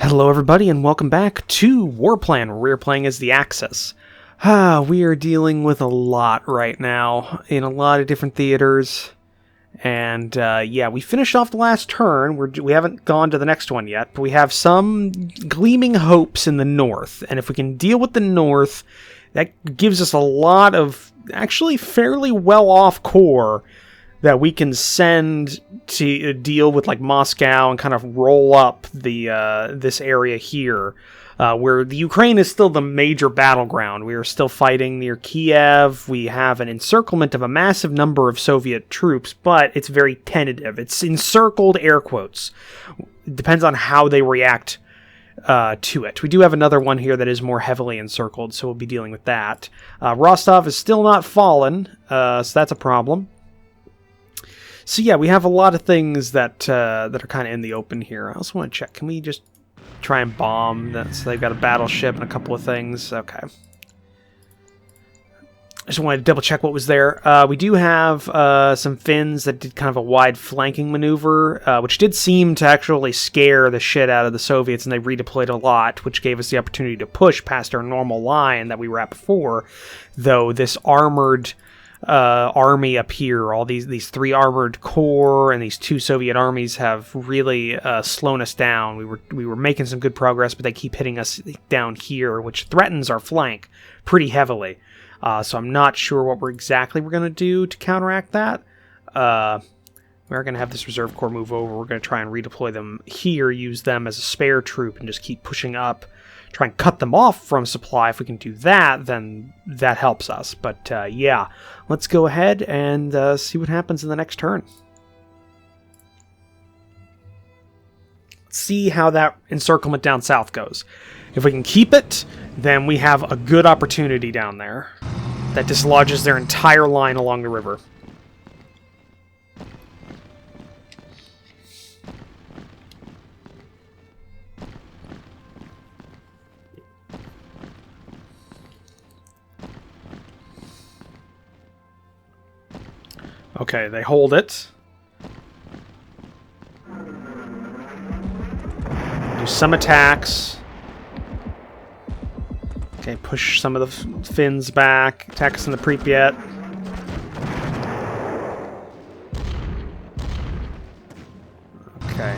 Hello everybody and welcome back to WarPlan, where we're playing as the Axis. We are dealing with a lot right now, in a lot of different theaters. And yeah, we finished off the last turn. We haven't gone to the next one yet, but we have some gleaming hopes in the north. And if we can deal with the north, that gives us a lot of actually fairly well-off core that we can send to deal with like Moscow and kind of roll up the this area here, where the Ukraine is still the major battleground. We are still fighting near Kiev. We have an encirclement of a massive number of Soviet troops, but it's very tentative. It's encircled, air quotes. It depends on how they react to it. We do have another one here that is more heavily encircled, so we'll be dealing with that. Rostov is still not fallen, so that's a problem. So yeah, we have a lot of things that are kind of in the open here. I also want to check. Can we just try and bomb? So they've got a battleship and a couple of things. Okay. I just wanted to double check what was there. We do have some Finns that did kind of a wide flanking maneuver, which did seem to actually scare the shit out of the Soviets, and they redeployed a lot, which gave us the opportunity to push past our normal line that we were at before. Though this armored army up here, all these three armored corps and these two Soviet armies have really slowed us down. We were making some good progress, but they keep hitting us down here, which threatens our flank pretty heavily. So I'm not sure what we're going to do to counteract that. We're going to have this reserve corps move over. We're going to try and redeploy them here, use them as a spare troop, and just keep pushing up. Try and cut them off from supply. If we can do that, then that helps us. But yeah, let's go ahead and see what happens in the next turn. Let's see how that encirclement down south goes. If we can keep it, then we have a good opportunity down there that dislodges their entire line along the river. Okay, they hold it. Do some attacks. Okay, push some of the Finns back. Attack us in the Pripyat. Okay.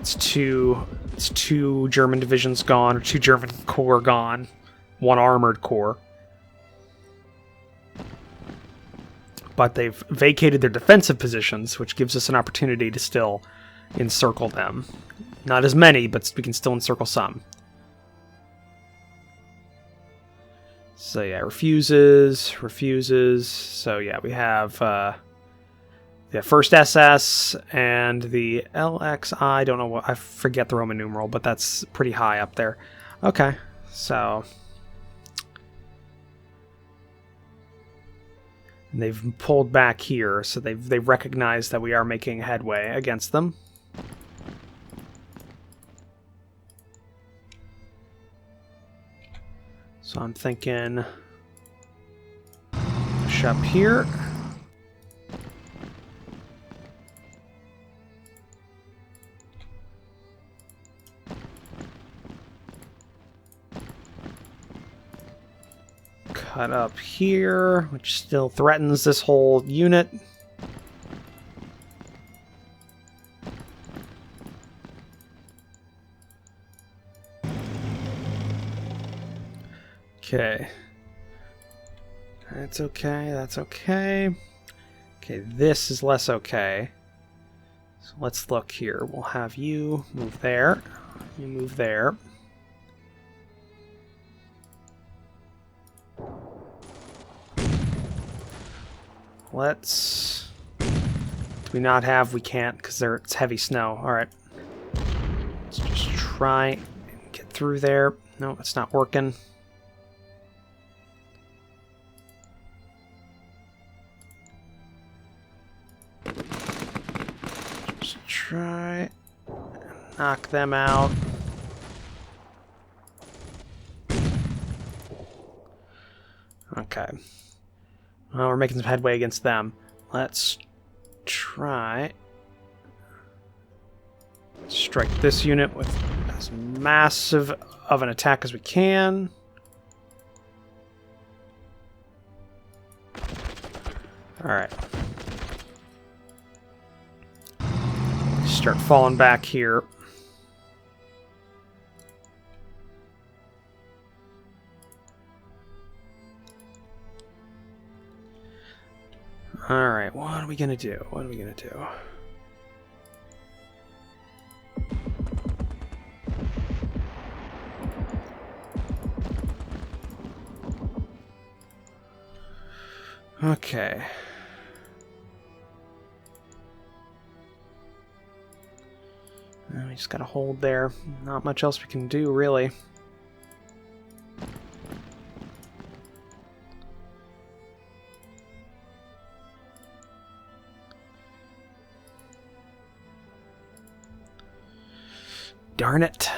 It's two German divisions gone, or two German corps gone. One armored corps. But they've vacated their defensive positions, which gives us an opportunity to still encircle them. Not as many, but we can still encircle some. So yeah, refuses. So yeah, we have the 1st SS and the LXI. I don't know what, I forget the Roman numeral, but that's pretty high up there. Okay, so... They've pulled back here, so they've recognized that we are making headway against them. So I'm thinking push up here. Cut up here, which still threatens this whole unit. Okay. That's okay, that's okay. Okay, this is less okay. So let's look here. We'll have you move there. You move there. Let's... Do we not have? We can't, because it's heavy snow. Alright. Let's just try and get through there. No, it's not working. Just try and knock them out. Okay. Well, we're making some headway against them. Let's try Strike this unit with as massive of an attack as we can. Alright. Start falling back here. Alright, what are we gonna do? What are we gonna do? Okay. We just gotta hold there. Not much else we can do, really. Darn it.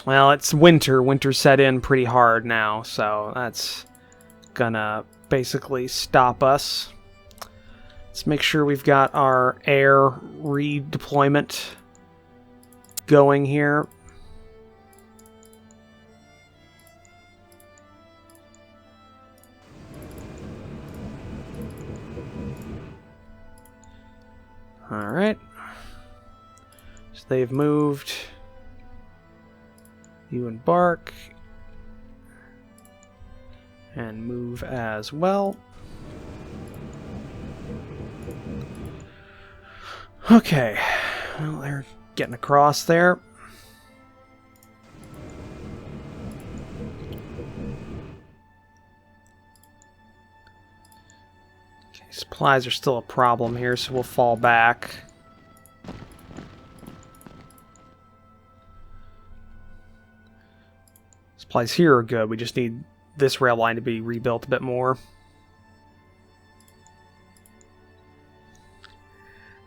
Well, it's winter. Winter set in pretty hard now, so that's gonna basically stop us. Let's make sure we've got our air redeployment going here. Alright. So they've moved. You embark. And move as well. Okay. Well, they're getting across there. Okay, supplies are still a problem here, so we'll fall back. Supplies here are good. We just need this rail line to be rebuilt a bit more.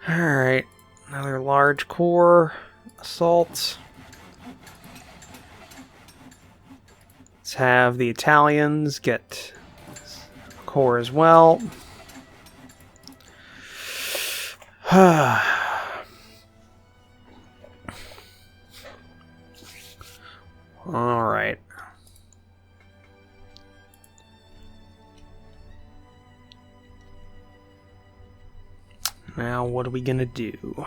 Alright. Another large core assault. Let's have the Italians get a core as well. Alright. Now, what are we gonna do?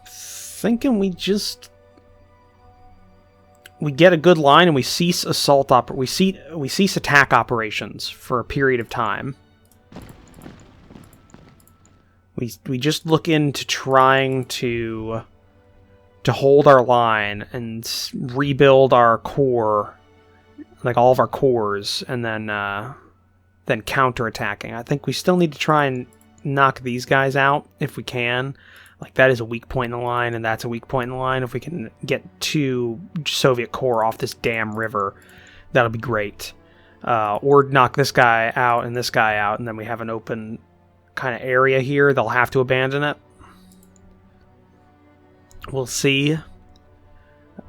Thinking we get a good line and we cease we cease attack operations for a period of time. We just look into trying to hold our line and rebuild our core, like all of our cores, and then counterattacking. I think we still need to try and knock these guys out if we can. Like, that is a weak point in the line, and that's a weak point in the line. If we can get 2 Soviet core off this damn river, that'll be great. Or knock this guy out and this guy out, and then we have an open kind of area here. They'll have to abandon it. We'll see.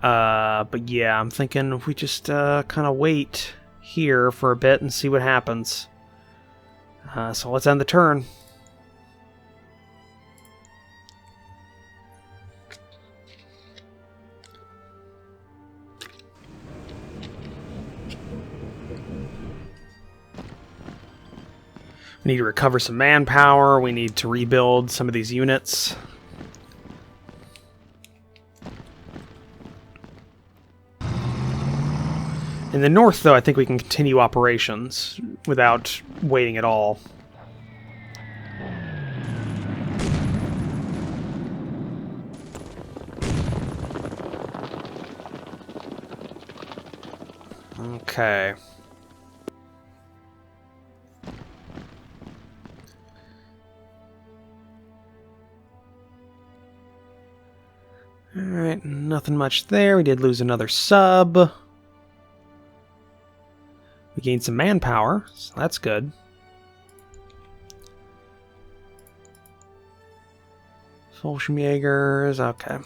But yeah, I'm thinking if we just kind of wait here for a bit and see what happens. So let's end the turn. We need to recover some manpower. We need to rebuild some of these units. In the north, though, I think we can continue operations without waiting at all. Okay. Alright, nothing much there. We did lose another sub. We gained some manpower, so that's good. Fallschirmjägers, okay.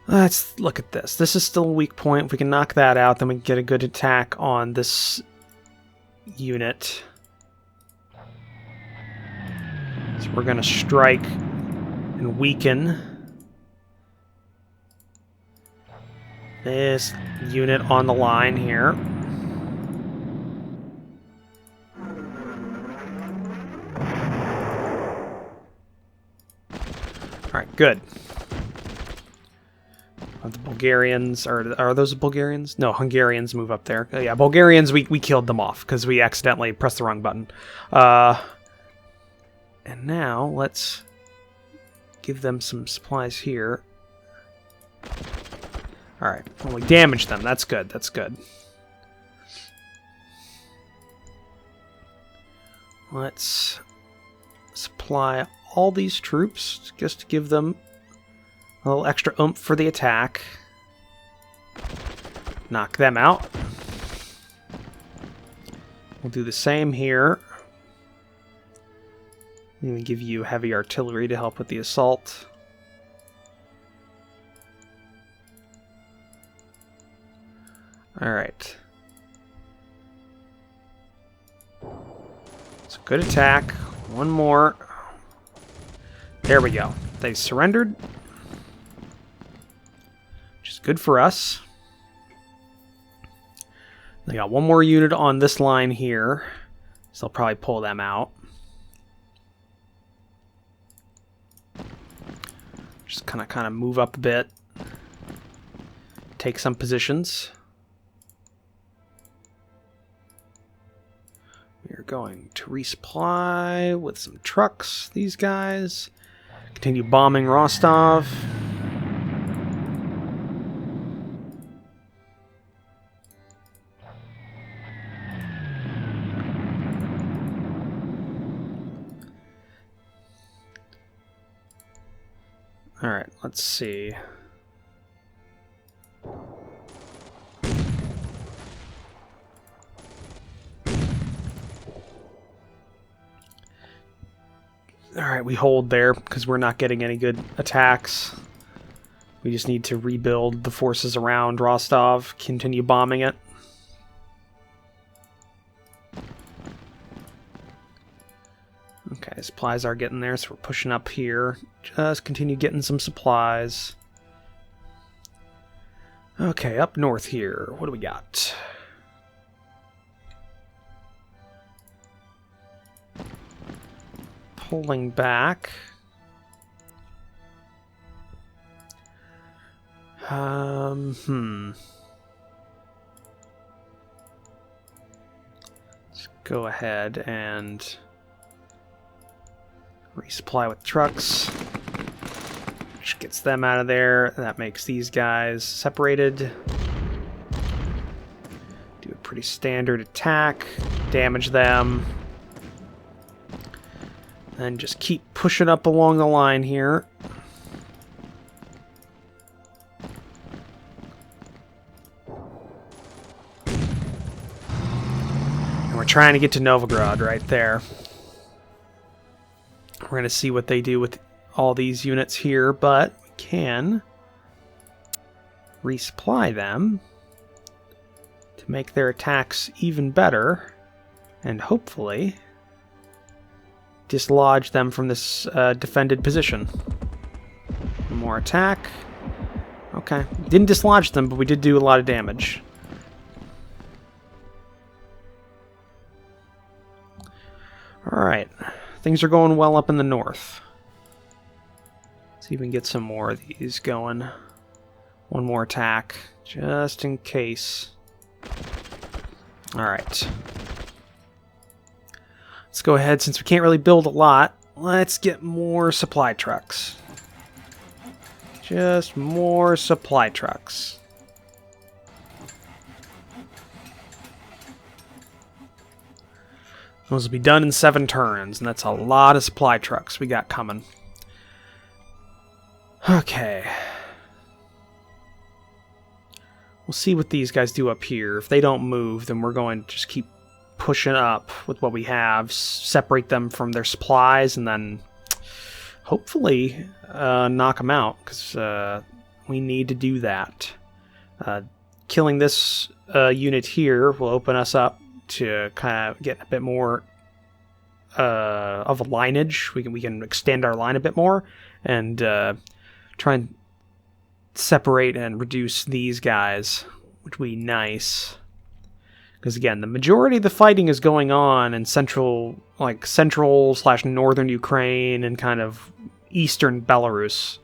Let's look at this. This is still a weak point. If we can knock that out, then we can get a good attack on this unit. So we're going to strike and weaken this unit on the line here. Alright, good. The Bulgarians, are those Bulgarians? No, Hungarians move up there. Yeah, Bulgarians, we killed them off because we accidentally pressed the wrong button. And now, let's give them some supplies here. Alright, well, we damaged them. That's good, that's good. Let's supply all these troops just to give them a little extra oomph for the attack. Knock them out. We'll do the same here. I'm going to give you heavy artillery to help with the assault. Alright. It's a good attack. One more. There we go. They surrendered. Which is good for us. They got one more unit on this line here. So they'll probably pull them out. Just kind of move up a bit. Take some positions. We are going to resupply with some trucks, these guys. Continue bombing Rostov. Alright, let's see. Alright, we hold there because we're not getting any good attacks. We just need to rebuild the forces around Rostov, continue bombing it. Okay, supplies are getting there, so we're pushing up here. Just continue getting some supplies. Okay, up north here. What do we got? Pulling back. Let's go ahead and resupply with trucks, which gets them out of there. That makes these guys separated. Do a pretty standard attack, damage them, and just keep pushing up along the line here. And we're trying to get to Novgorod right there. We're going to see what they do with all these units here, but we can resupply them to make their attacks even better and hopefully dislodge them from this defended position. One more attack. Okay. Didn't dislodge them, but we did do a lot of damage. Alright. Things are going well up in the north. Let's see if we can get some more of these going. One more attack, just in case. Alright. Let's go ahead, since we can't really build a lot, let's get more supply trucks. Just more supply trucks. Those will be done in 7 turns, and that's a lot of supply trucks we got coming. Okay. We'll see what these guys do up here. If they don't move, then we're going to just keep pushing up with what we have, separate them from their supplies, and then hopefully knock them out, because we need to do that. Killing this unit here will open us up to kind of get a bit more of lineage. We can extend our line a bit more and try and separate and reduce these guys, which would be nice. Because again, the majority of the fighting is going on in central / northern Ukraine and kind of eastern Belarus.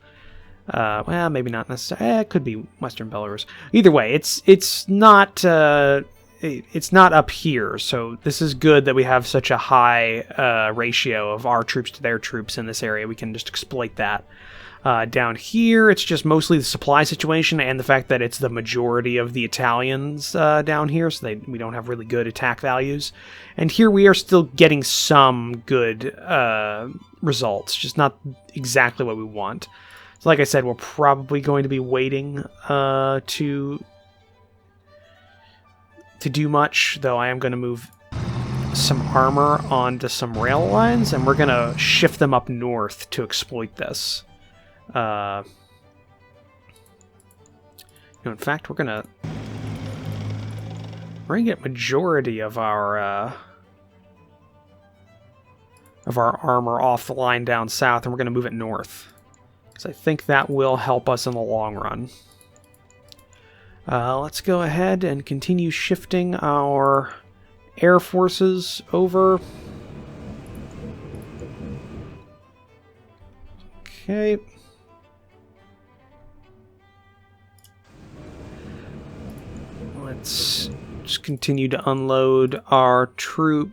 Well, maybe not necessarily. It could be western Belarus. Either way, it's not up here. So this is good that we have such a high ratio of our troops to their troops in this area. We can just exploit that. Down here, it's just mostly the supply situation and the fact that it's the majority of the Italians down here, so we don't have really good attack values. And here we are still getting some good results, just not exactly what we want. So like I said, we're probably going to be waiting to do much, though I am going to move some armor onto some rail lines, and we're going to shift them up north to exploit this. In fact, we're gonna get majority of our armor off the line down south, and we're gonna move it north because I think that will help us in the long run. Let's go ahead and continue shifting our air forces over. Okay. Let's just continue to unload our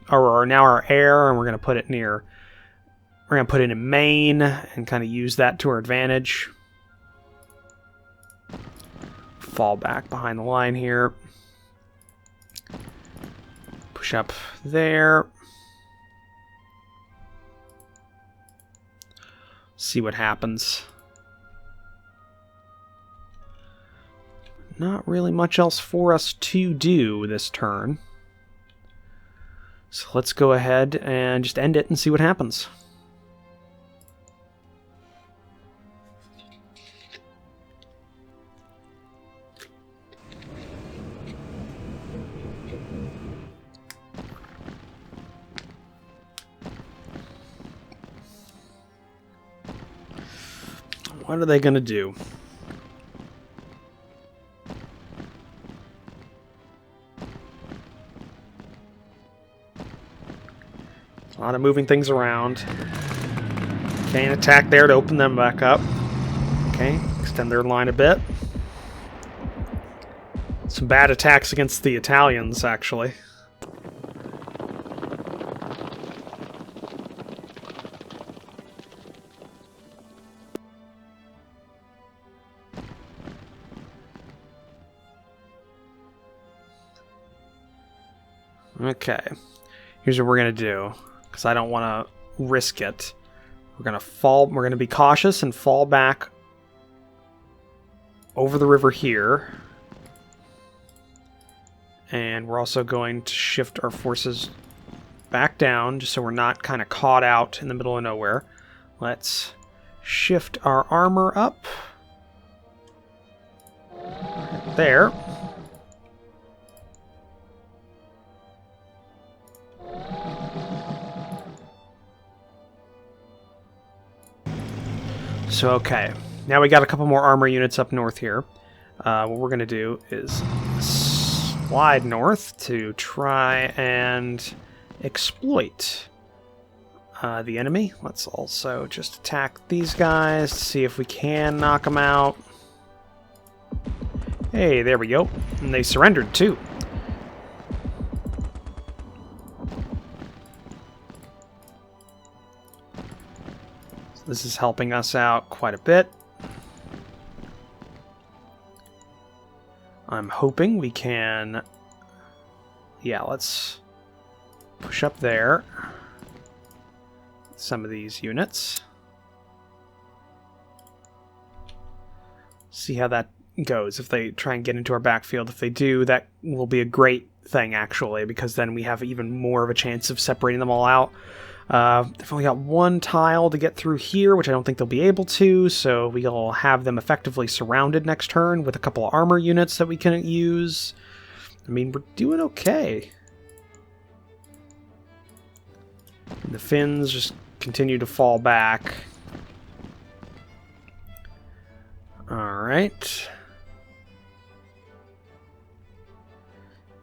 our air, and we're going to put it in Maine and kind of use that to our advantage. Fall back behind the line here. Push up there. See what happens. Not really much else for us to do this turn. So let's go ahead and just end it and see what happens. What are they going to do? A lot of moving things around. Okay, an attack there to open them back up. Okay, extend their line a bit. Some bad attacks against the Italians, actually. Okay, here's what we're gonna do, because I don't want to risk it. We're gonna be cautious and fall back over the river here, and we're also going to shift our forces back down just so we're not kind of caught out in the middle of nowhere. Let's shift our armor up there. So, okay, now we got a couple more armor units up north here. What we're going to do is slide north to try and exploit the enemy. Let's also just attack these guys to see if we can knock them out. Hey, there we go. And they surrendered, too. This is helping us out quite a bit. I'm hoping we can... Yeah, let's push up there. Some of these units. See how that goes. If they try and get into our backfield, if they do, that will be a great thing, actually, because then we have even more of a chance of separating them all out. They've only got one tile to get through here, which I don't think they'll be able to, so we'll have them effectively surrounded next turn with a couple of armor units that we can use. I mean, we're doing okay. And the Finns just continue to fall back. Alright.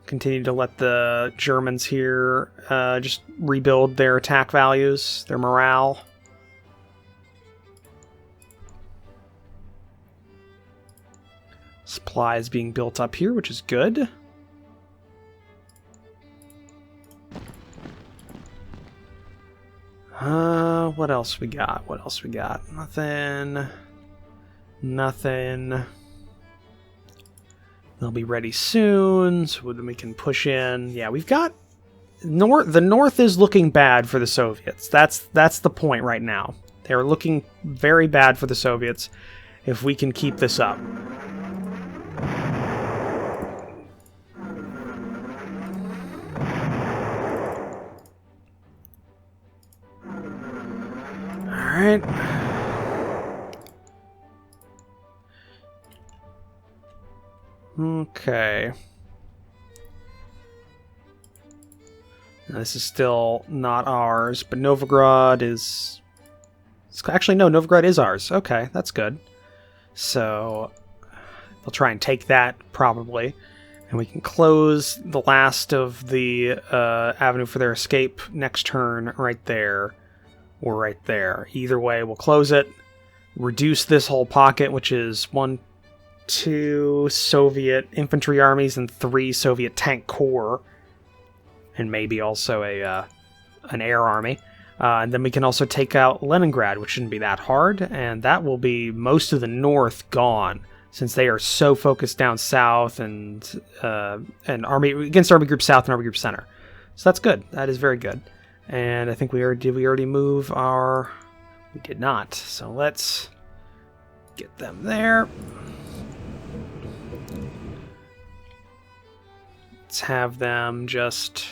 Continue to let the Germans here just rebuild their attack values, their morale. Supplies being built up here, which is good. What else we got? What else we got? Nothing. Nothing. They'll be ready soon, so then we can push in. Yeah, we've got... The North is looking bad for the Soviets. That's the point right now. They're looking very bad for the Soviets if we can keep this up. Alright. Okay. Now, this is still not ours, but Novgorod is... Actually, no, Novgorod is ours. Okay, that's good. So, they'll try and take that, probably. And we can close the last of the avenue for their escape next turn right there. Or right there. Either way, we'll close it. Reduce this whole pocket, which is 1, 2 Soviet infantry armies and 3 Soviet tank corps. And maybe also an air army. And then we can also take out Leningrad, which shouldn't be that hard. And that will be most of the north gone, since they are so focused down south and army against Army Group South and Army Group Center. So that's good. That is very good. And I think did we already move our... We did not. So let's get them there. Let's have them just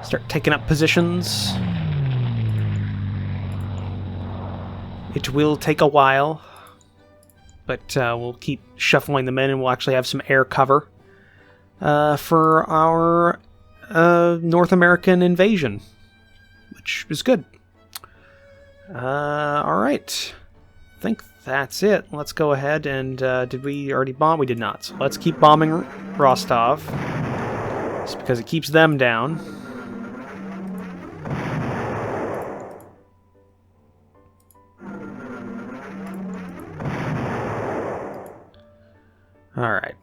start taking up positions. It will take a while, but we'll keep shuffling them in, and we'll actually have some air cover for our North American invasion, which is good. Alright. I think that's it. Let's go ahead and... did we already bomb? We did not. So let's keep bombing Rostov. Just because it keeps them down. Alright.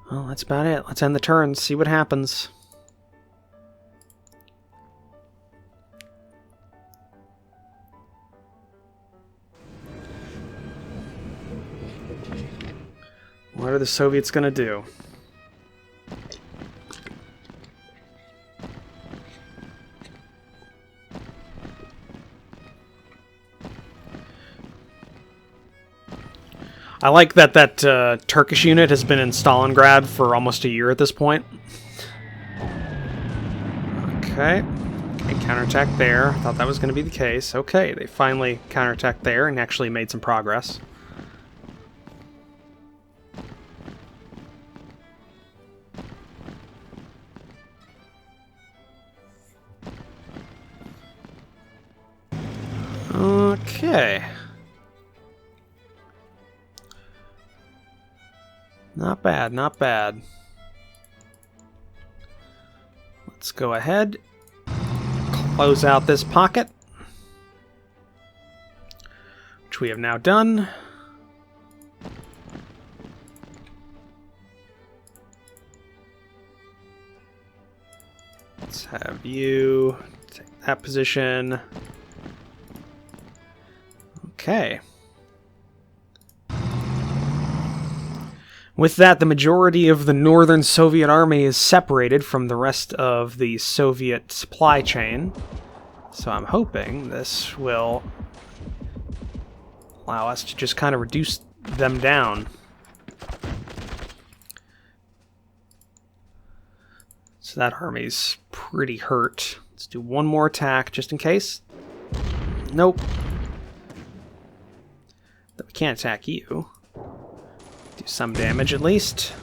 Well, that's about it. Let's end the turn, see what happens. What are the Soviets gonna do? I like that Turkish unit has been in Stalingrad for almost a year at this point. Okay. Counterattack there. Thought that was going to be the case. Okay, they finally counterattacked there and actually made some progress. Okay. Not bad, not bad. Let's go ahead, close out this pocket, which we have now done. Let's have you take that position. Okay. With that, the majority of the northern Soviet army is separated from the rest of the Soviet supply chain. So I'm hoping this will allow us to just kind of reduce them down. So that army's pretty hurt. Let's do one more attack just in case. Nope. We can't attack you. Do some damage at least.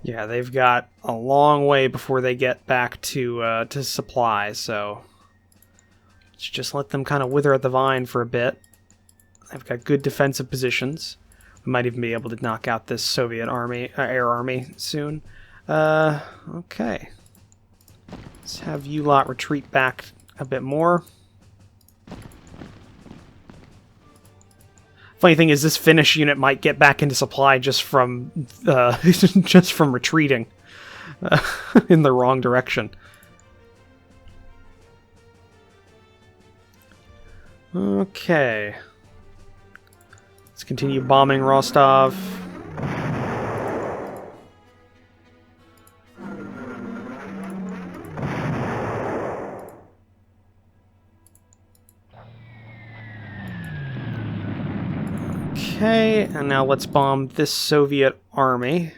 Yeah, they've got a long way before they get back to supply, so let's just let them kind of wither at the vine for a bit. They've got good defensive positions. We might even be able to knock out this Soviet army, air army soon. Okay. Let's have you lot retreat back a bit more. Funny thing is, this Finnish unit might get back into supply just from just from retreating in the wrong direction. Okay. Let's continue bombing Rostov. Okay, and now let's bomb this Soviet army.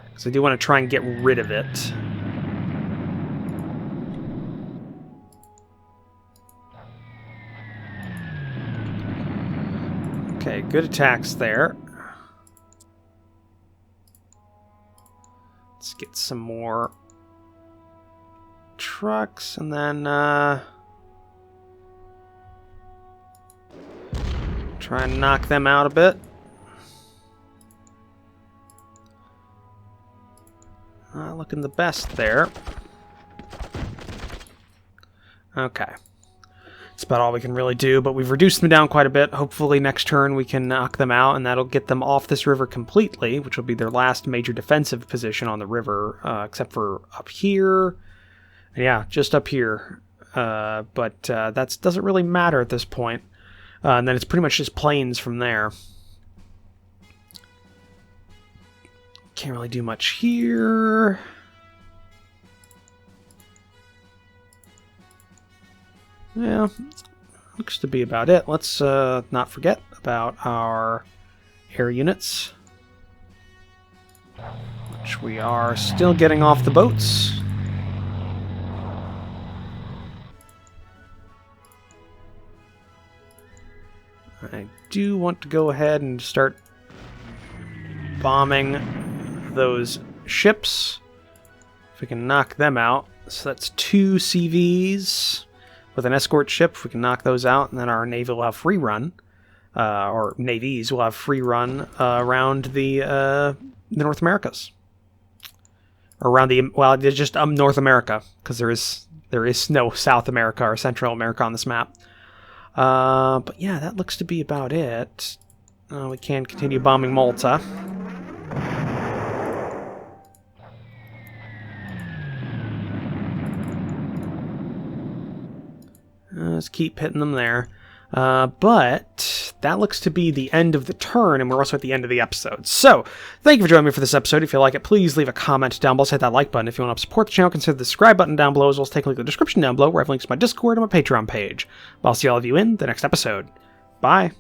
Because I do want to try and get rid of it. Okay, good attacks there. Let's get some more trucks, and then try and knock them out a bit. Not looking the best there. Okay. That's about all we can really do, but we've reduced them down quite a bit. Hopefully next turn we can knock them out, and that'll get them off this river completely, which will be their last major defensive position on the river, except for up here. Yeah, just up here. But that doesn't really matter at this point. And then it's pretty much just plains from there. Can't really do much here. Yeah, looks to be about it. Let's not forget about our air units, which we are still getting off the boats. I do want to go ahead and start bombing those ships. If we can knock them out. So that's 2 CVs with an escort ship. If we can knock those out, and then our Navy will have free run. Or navies will have free run around the North Americas. Or around the, well, it's just North America, because there is no South America or Central America on this map. But yeah, that looks to be about it. We can continue bombing Malta. Let's keep hitting them there. But that looks to be the end of the turn, and we're also at the end of the episode. So, thank you for joining me for this episode. If you like it, please leave a comment down below. Hit that like button. If you want to support the channel, consider the subscribe button down below, as well as take a look at the description down below, where I have links to my Discord and my Patreon page. I'll see all of you in the next episode. Bye.